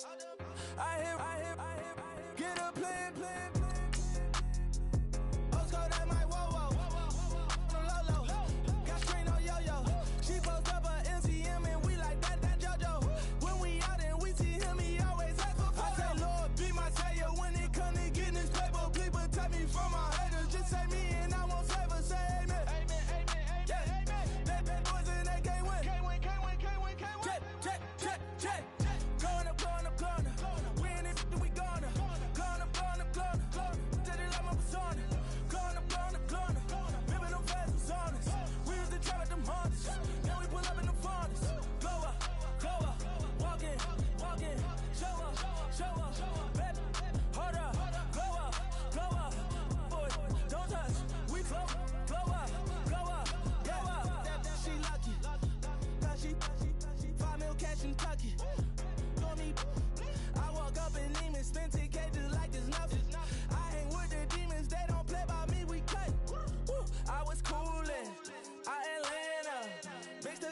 I hit, get a plan. Osco, that my whoa. Low. Got screen on yo-yo. She post up a MCM and we like that JoJo. When we out and we see him, he always ask for photo. I say, Lord, be my savior when it come to getting this paper. Please protect me from my haters. Just say me and I won't save her. Say amen. That boys and they can't win. Check. Going up. We in it, we gonna. Going up. Tell it like my persona. Going up. Ripping them fast personas. We used to trap at them hunters. Now we pull up in the furnace. Go up. Walk in. Show up. Baby, hold up. Go up. Boy, don't touch. We flow up. She lucky. Cause she 5 mil cash in Kentucky. I walk up in demons, spend 10K just like it's nothing. I hang with the demons, they don't play by me, we cut. I was coolin', Atlanta. Mixed the.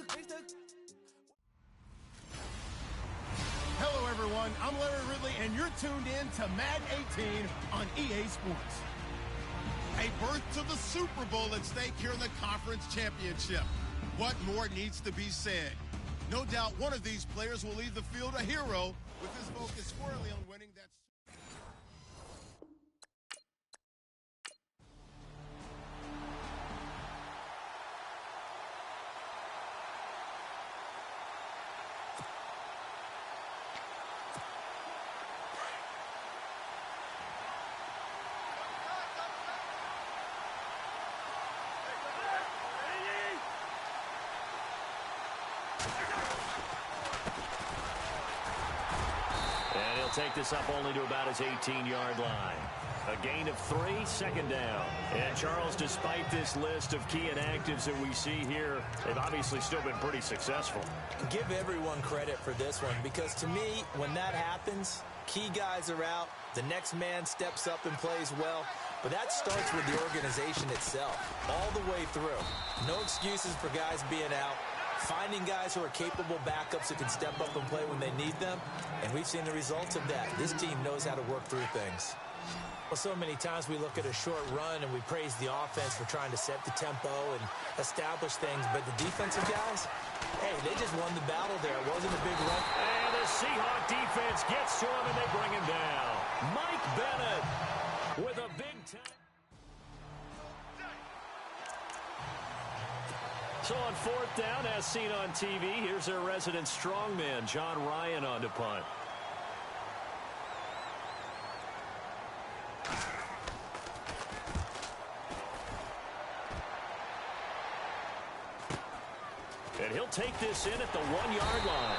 Hello, everyone. I'm Larry Ridley, and you're tuned in to Madden 18 on EA Sports. A berth to the Super Bowl at stake here in the Conference Championship. What more needs to be said? No doubt one of these players will leave the field a hero with his focus squarely on winning that. Take this up only to about his 18-yard line. A gain of 3, second down. And Charles, despite this list of key inactives that we see here, they've obviously still been pretty successful. Give everyone credit for this one, because to me, when that happens, key guys are out, the next man steps up and plays well, but that starts with the organization itself, all the way through. No excuses for guys being out. Finding guys who are capable backups who can step up and play when they need them, and we've seen the results of that. This team knows how to work through things. Well, so many times we look at a short run and we praise the offense for trying to set the tempo and establish things, but the defensive guys, hey, they just won the battle there. It wasn't a big run. And the Seahawk defense gets to him, and they bring him down. Mike Bennett with a big time. So on 4th down, as seen on TV, here's their resident strongman, John Ryan, on to punt. And he'll take this in at the 1-yard line.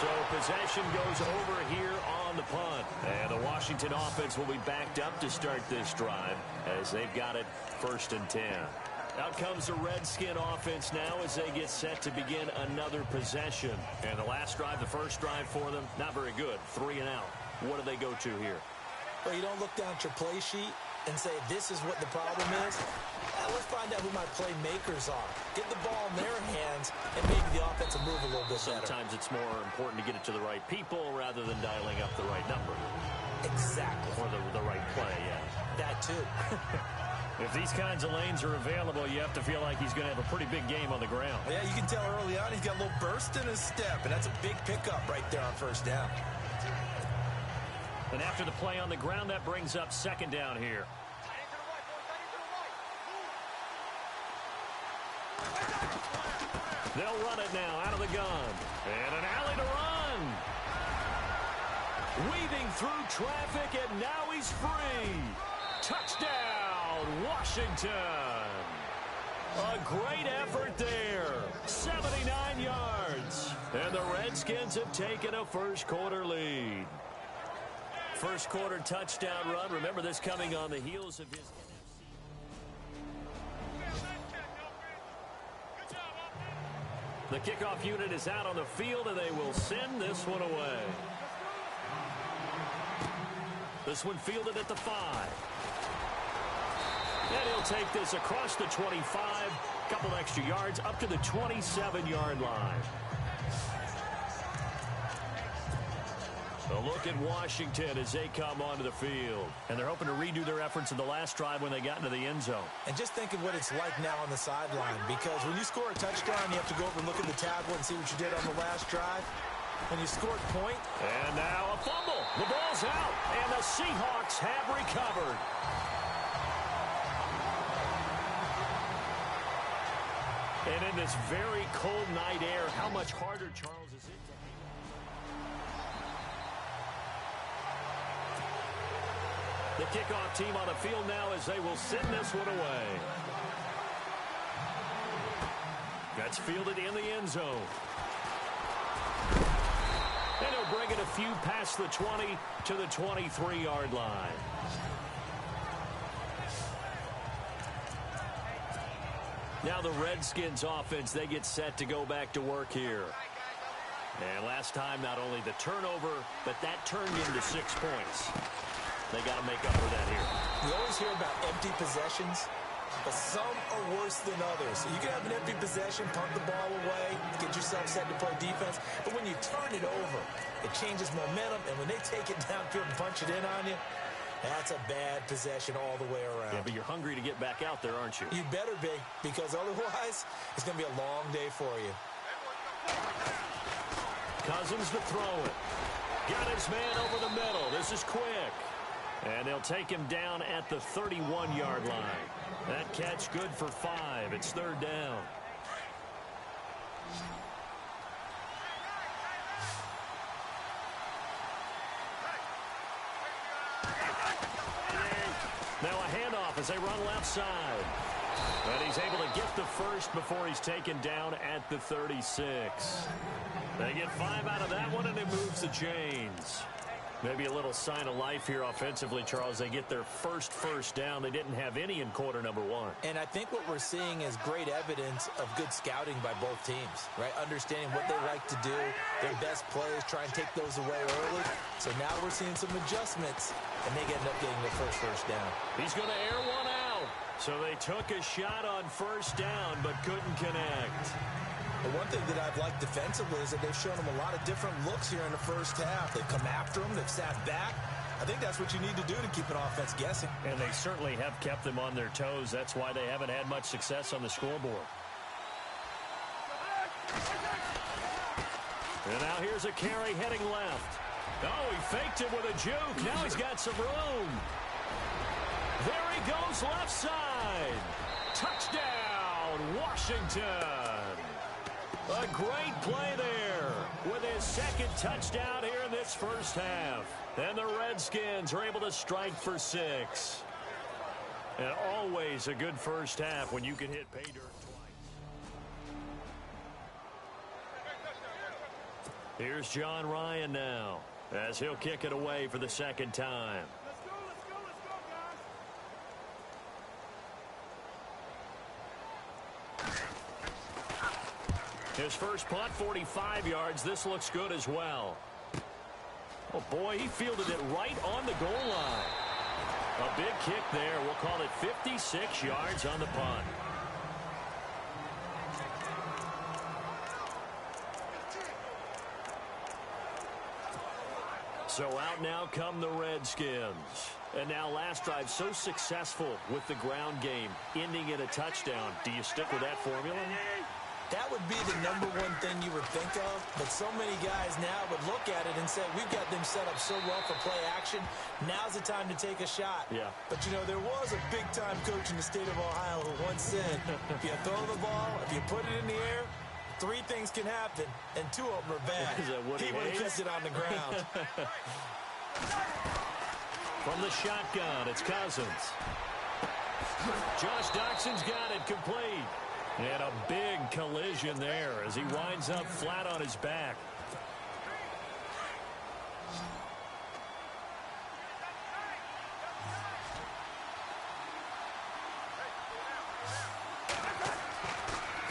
So possession goes over here on the punt. And the Washington offense will be backed up to start this drive as they've got it 1st and 10. Out comes the Redskin offense now as they get set to begin another possession. And the last drive, the first drive for them, not very good. 3 and out. What do they go to here? Well, you don't look down at your play sheet and say, this is what the problem is. Let's find out who my playmakers are. Get the ball in their hands, and maybe the offense will move a little bit better. Sometimes it's more important to get it to the right people rather than dialing up the right number. Exactly. Or the right play, yeah. That too. If these kinds of lanes are available, you have to feel like he's going to have a pretty big game on the ground. Yeah, you can tell early on he's got a little burst in his step, and that's a big pickup right there on 1st down. And after the play on the ground, that brings up 2nd down here. They'll run it now out of the gun. And an alley to run. Weaving through traffic, and now he's free. Touchdown, Washington. A great effort there. 79 yards. And the Redskins have taken a first-quarter lead. First-quarter touchdown run. Remember, this coming on the heels of his The kickoff unit is out on the field, and they will send this one away. This one fielded at the 5. And he'll take this across the 25, couple extra yards, up to the 27-yard line. A look at Washington as they come onto the field. And they're hoping to redo their efforts in the last drive when they got into the end zone. And just think of what it's like now on the sideline, because when you score a touchdown, you have to go over and look at the tablet and see what you did on the last drive. When you scored point. And now a fumble. The ball's out, and the Seahawks have recovered. And in this very cold night air, how much harder, Charles, is it to hang? The kickoff team on the field now as they will send this one away. That's fielded in the end zone. And he'll bring it a few past the 20 to the 23-yard line. Now the Redskins offense, they get set to go back to work here. And last time, not only the turnover, but that turned into 6 points. They got to make up for that here. We always hear about empty possessions, but some are worse than others. So you can have an empty possession, punt the ball away, get yourself set to play defense. But when you turn it over, it changes momentum. And when they take it downfield and punch it in on you, that's a bad possession all the way around. Yeah, but you're hungry to get back out there, aren't you? You better be, because otherwise it's going to be a long day for you. Cousins to throw it. Got his man over the middle. This is quick. And they'll take him down at the 31-yard line. That catch good for 5. It's 3rd down. Now a handoff as they run left side. And he's able to get the first before he's taken down at the 36. They get 5 out of that one, and it moves the chains. Maybe a little sign of life here offensively, Charles. They get their first down. They didn't have any in quarter number 1. And I think what we're seeing is great evidence of good scouting by both teams, right? Understanding what they like to do, their best plays, try and take those away early. So now we're seeing some adjustments, and they end up getting their first down. He's going to air one out. So they took a shot on 1st down, but couldn't connect. The one thing that I've liked defensively is that they've shown them a lot of different looks here in the first half. They've come after them. They've sat back. I think that's what you need to do to keep an offense guessing. And they certainly have kept them on their toes. That's why they haven't had much success on the scoreboard. And now here's a carry heading left. Oh, he faked it with a juke. Now he's got some room. There he goes left side. Touchdown, Washington. A great play there with his 2nd touchdown here in this first half. And the Redskins are able to strike for 6. And always a good first half when you can hit pay dirt twice. Here's John Ryan now as he'll kick it away for the 2nd time. His first punt, 45 yards. This looks good as well. Oh, boy, he fielded it right on the goal line. A big kick there. We'll call it 56 yards on the punt. So out now come the Redskins. And now last drive so successful with the ground game, ending in a touchdown. Do you stick with that formula? That would be the #1 thing you would think of, but so many guys now would look at it and say, we've got them set up so well for play action. Now's the time to take a shot. Yeah. But, you know, there was a big-time coach in the state of Ohio who once said, if you throw the ball, if you put it in the air, 3 things can happen, and 2 of them are bad. He would have kept it on the ground. From the shotgun, it's Cousins. Josh Doxson's got it complete. And a big collision there as he winds up flat on his back.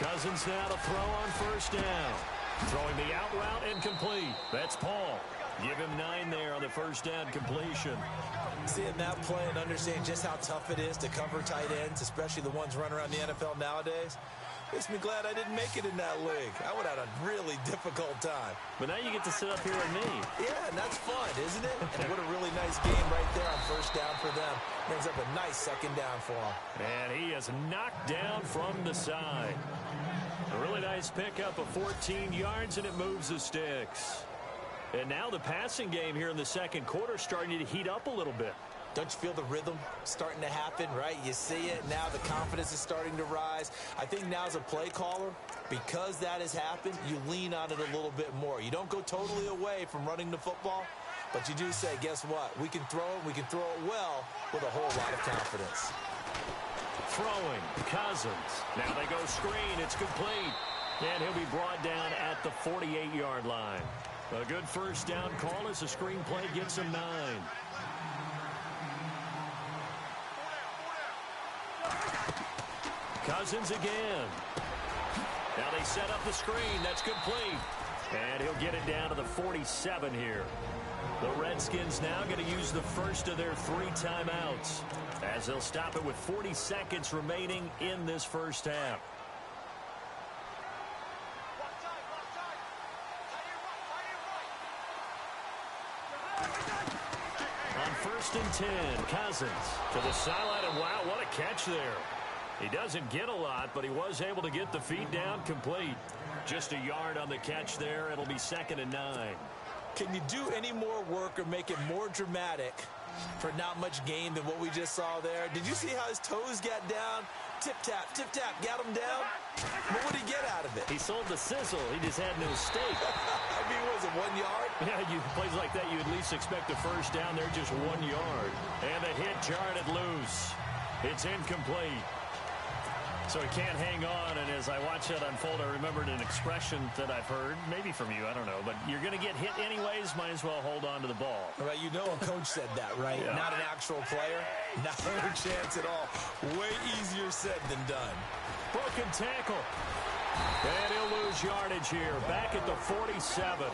Cousins now to throw on 1st down. Throwing the out route incomplete. That's Paul. Give him 9 there on the 1st down completion. Seeing that play and understanding just how tough it is to cover tight ends, especially the ones running around the NFL nowadays, makes me glad I didn't make it in that league. I would have had a really difficult time. But now you get to sit up here with me. Yeah, and that's fun. trend, isn't it? And what a really nice game right there on first down for them. Brings up a nice second down for them. And he is knocked down from the side. A really nice pickup of 14 yards, and it moves the sticks. And now the passing game here in the second quarter starting to heat up a little bit. Don't you feel the rhythm starting to happen, right? You see it. Now the confidence is starting to rise. I think now as a play caller, because that has happened, you lean on it a little bit more. You don't go totally away from running the football, but you do say, guess what? We can throw it. We can throw it well with a whole lot of confidence. Throwing, Cousins. Now they go screen. It's complete. And he'll be brought down at the 48-yard line. A good first down call as the screen play gets him 9. Cousins again. Now they set up the screen. That's complete. And he'll get it down to the 47 here. The Redskins now going to use the first of their 3 timeouts as they'll stop it with 40 seconds remaining in this first half. On 1st and 10, Cousins to the sideline, and wow, what a catch there. He doesn't get a lot, but he was able to get the feet down complete. Just a yard on the catch there. It'll be 2nd and 9. Can you do any more work or make it more dramatic for not much gain than what we just saw there? Did you see how his toes got down? Tip-tap, got him down. What would he get out of it? He sold the sizzle. He just had no steak. I mean, was it 1 yard? Yeah, plays like that, you at least expect a first down there, just 1 yard. And the hit jarred it loose. It's incomplete. So he can't hang on, and as I watch that unfold, I remembered an expression that I've heard, maybe from you, I don't know, but you're going to get hit anyways, might as well hold on to the ball. All right, you know a coach said that, right? Yeah. Not an actual player. Not a chance at all. Way easier said than done. Broken tackle. And he'll lose yardage here, back at the 47.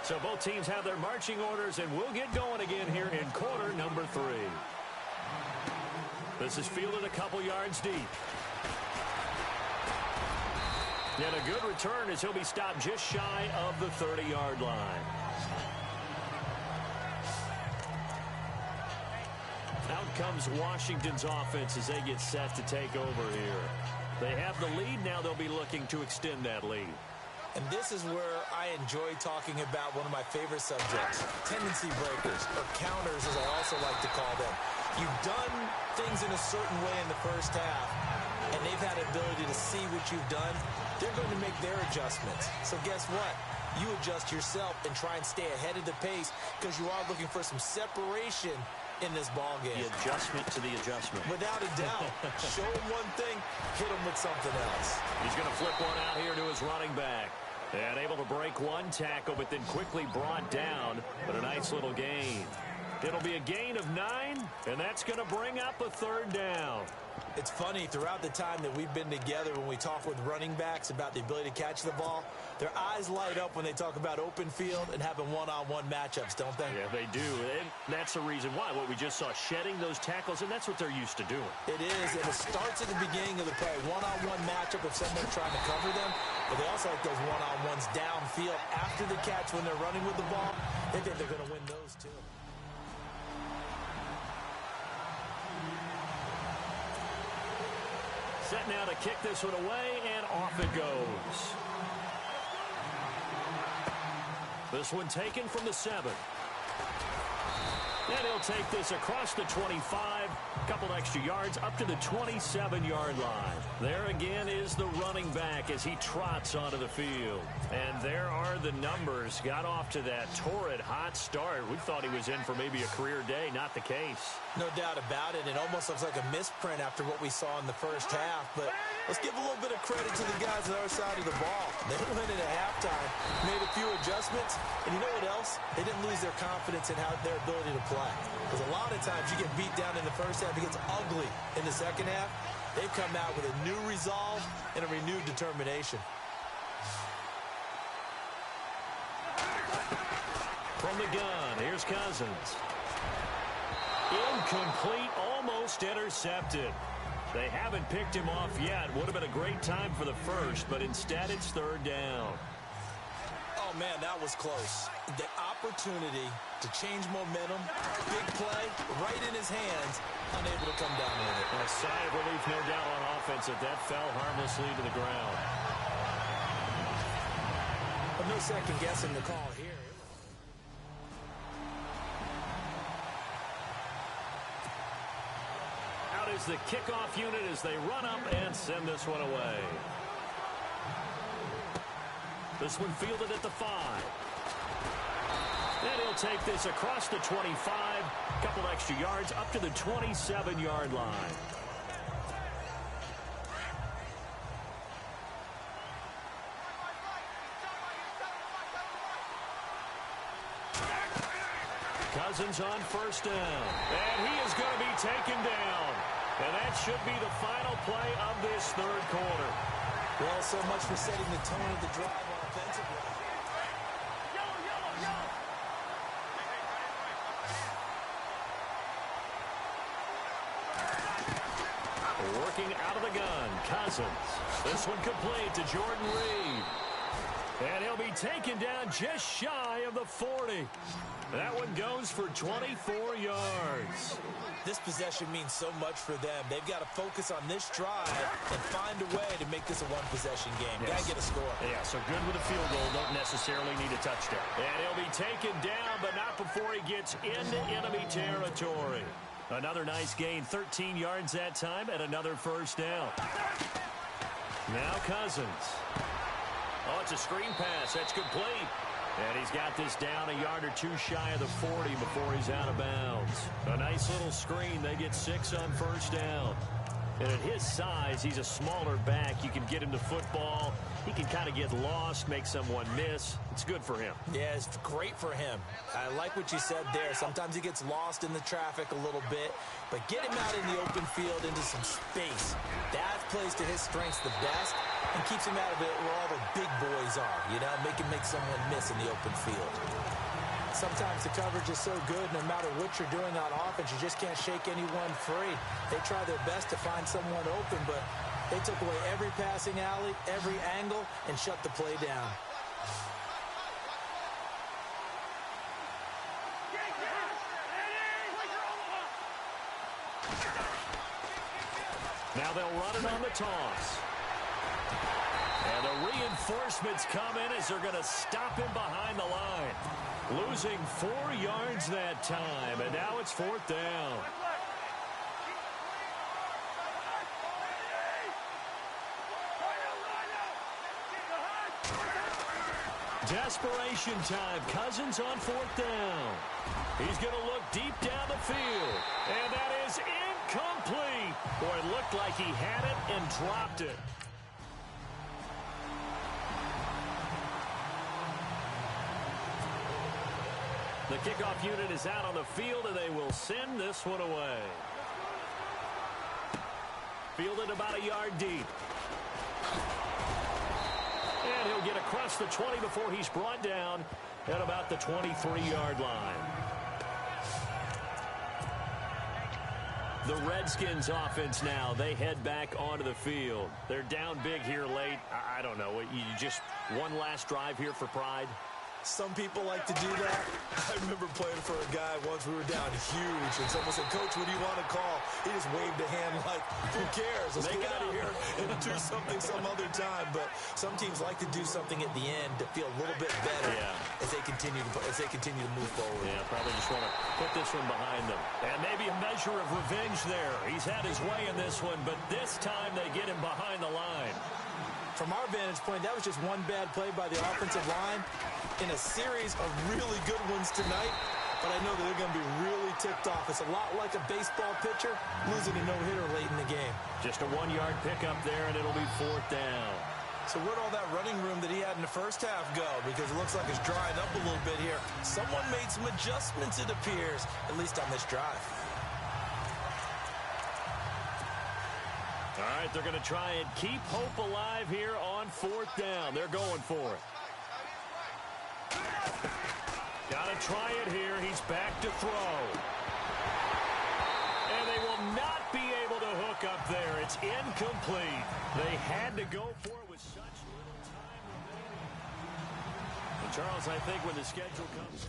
So both teams have their marching orders, and we'll get going again here in quarter number 3. This is fielded a couple yards deep. And a good return as he'll be stopped just shy of the 30-yard line. Out comes Washington's offense as they get set to take over here. They have the lead. Now they'll be looking to extend that lead. And this is where I enjoy talking about one of my favorite subjects, tendency breakers, or counters as I also like to call them. You've done things in a certain way in the first half, and they've had the ability to see what you've done. They're going to make their adjustments. So guess what? You adjust yourself and try and stay ahead of the pace because you are looking for some separation in this ball game. The adjustment to the adjustment. Without a doubt. Show him one thing, hit him with something else. He's going to flip one out here to his running back. And able to break one tackle, but then quickly brought down. But a nice little gain. It'll be a gain of 9, and that's going to bring up a 3rd down. It's funny, throughout the time that we've been together, when we talk with running backs about the ability to catch the ball, their eyes light up when they talk about open field and having one-on-one matchups, don't they? Yeah, they do. And that's the reason why. What we just saw, shedding those tackles, and that's what they're used to doing. It is, and it starts at the beginning of the play. One-on-one matchup if someone's trying to cover them, but they also like those one-on-ones downfield after the catch when they're running with the ball. They think they're going to win those, too. Set now to kick this one away, and off it goes. This one taken from the 7. And he'll take this across the 25, couple extra yards up to the 27-yard line. There again is the running back as he trots onto the field. And there are the numbers. Got off to that torrid hot start. We thought he was in for maybe a career day. Not the case. No doubt about it. It almost looks like a misprint after what we saw in the first half. But let's give a little bit of credit to the guys on the other side of the ball. They went in at halftime, made a few adjustments, and you know what else? They didn't lose their confidence in their ability to play. Because a lot of times you get beat down in the first half, it gets ugly in the second half. They've come out with a new resolve and a renewed determination. From the gun, here's Cousins. Incomplete, almost intercepted. They haven't picked him off yet. Would have been a great time for the first, but instead it's third down. Oh, man, that was close. The opportunity to change momentum, big play, right in his hands, unable to come down with it. A sigh of relief, no doubt, on offense that fell harmlessly to the ground. But no second guessing the call here. Out is the kickoff unit as they run up and send this one away. This one fielded at the 5. And he'll take this across the 25. A couple extra yards up to the 27-yard line. Cousins on first down. And he is going to be taken down. And that should be the final play of this third quarter. Well, so much for setting the tone of the drive offensively. Working out of the gun, Cousins. This one complete to Jordan Reed. And he'll be taken down just shy of the 40. That one goes for 24 yards. This possession means so much for them. They've got to focus on this drive and find a way to make this a one-possession game. Yes. Got to get a score. Yeah, so good with a field goal. Don't necessarily need a touchdown. And he'll be taken down, but not before he gets into enemy territory. Another nice gain, 13 yards that time, and another first down. Now Cousins. Oh, it's a screen pass. That's complete. And he's got this down a yard or two shy of the 40 before he's out of bounds. A nice little screen. They get 6 on first down. And at his size, he's a smaller back. You can get him to football. He can kind of get lost, make someone miss. It's good for him. Yeah, it's great for him. I like what you said there. Sometimes he gets lost in the traffic a little bit, but get him out in the open field into some space. That plays to his strengths the best and keeps him out of it where all the big boys are, you know, make someone miss in the open field. Sometimes the coverage is so good, no matter what you're doing on offense, you just can't shake anyone free. They try their best to find someone open, but they took away every passing alley, every angle, and shut the play down. Now they'll run it on the toss. And the reinforcements come in as they're going to stop him behind the line. Losing 4 yards that time, and now it's fourth down. Desperation time. Cousins on fourth down. He's going to look deep down the field. And that is incomplete. Boy, it looked like he had it and dropped it. The kickoff unit is out on the field, and they will send this one away. Fielded about a yard deep. And he'll get across the 20 before he's brought down at about the 23-yard line. The Redskins offense now, they head back onto the field. They're down big here late. I don't know. You just one last drive here for pride? Some people like to do that. I remember playing for a guy once. We were down huge, and someone said, "Coach, what do you want to call?" He just waved a hand like, "Who cares? Let's get out of here and do something some other time." But some teams like to do something at the end to feel a little bit better as they continue to move forward. Yeah, probably just want to put this one behind them. And maybe a measure of revenge there. He's had his way in this one, but this time they get him behind the line. From our vantage point, that was just one bad play by the offensive line in a series of really good ones tonight, but I know that they're going to be really ticked off. It's a lot like a baseball pitcher losing a no-hitter late in the game. Just a 1-yard pickup there, and it'll be fourth down. So where'd all that running room that he had in the first half go? Because it looks like it's drying up a little bit here. Someone made some adjustments, it appears, at least on this drive. All right, they're going to try and keep hope alive here on fourth down. They're going for it. Got to try it here. He's back to throw. And they will not be able to hook up there. It's incomplete. They had to go for it with such little time remaining. And Charles, I think when the schedule comes...